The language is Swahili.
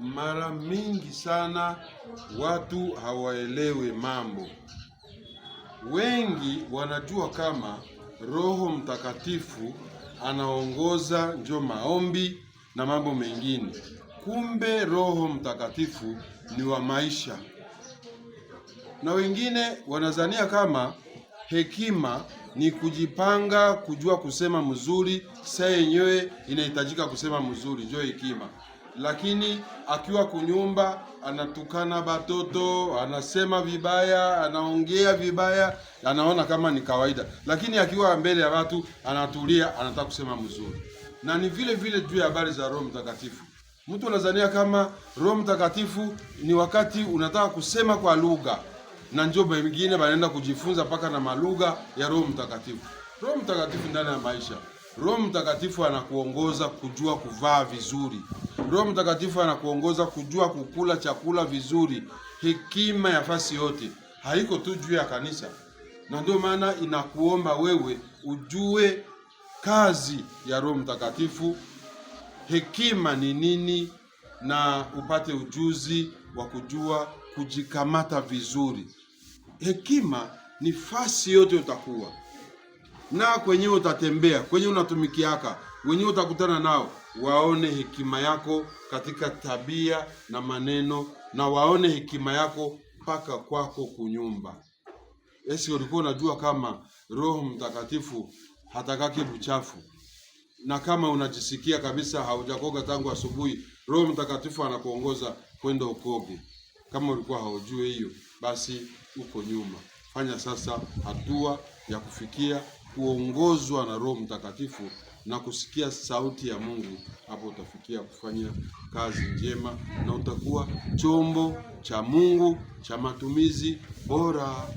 Mara mingi sana watu hawaelewe mambo. Wengi wanajua kama Roho Mtakatifu anaongoza njo maombi na mambo mengine. Kumbe Roho Mtakatifu ni wa maisha. Na wengine wanazania kama hekima ni kujipanga, kujua kusema mzuri, saa yenyewe inahitajika kusema mzuri, ndio hekima. Lakini akiwa kunyumba anatukana batoto, anasema vibaya, anaongea vibaya, anaona kama ni kawaida. Lakini akiwa mbele ya watu anatulia, anataka kusema mzuri. Na ni vile vile juu ya habari za Roho Mtakatifu. Mtu anazania kama Roho Mtakatifu ni wakati unataka kusema kwa lugha. Na njoo wengine wanaenda kujifunza paka na malugha ya Roho Mtakatifu. Roho Mtakatifu ndani ya maisha. Roho Mtakatifu anakuongoza kujua kuvaa vizuri. Roho Mtakatifu anakuongoza kujua kukula chakula vizuri. Hekima ya fasi yote haiko tu juu ya kanisa. Na ndio maana inakuomba wewe ujue kazi ya Roho Mtakatifu, hekima ni nini, na upate ujuzi wa kujua kujikamata vizuri. Hekima ni fasi yote utakuwa na kwenye utatembea, kwenye unatumikiaka, wenye utakutana nao, waone hekima yako katika tabia na maneno, na waone hekima yako paka kwako kunyumba. Esi ulikuwa unajua kama Roho Mtakatifu hatakaki buchafu? Na kama unajisikia kabisa haujakoga tangu asubuhi, Roho Mtakatifu anakuongoza kwenda ukoge. Kama ulikuwa haujui hiyo, basi uko nyuma. Fanya sasa hatua ya kufikia kuongozwa na Roho Mtakatifu na kusikia sauti ya Mungu. Hapo utafikia kufanya kazi njema na utakuwa chombo cha Mungu cha matumizi bora.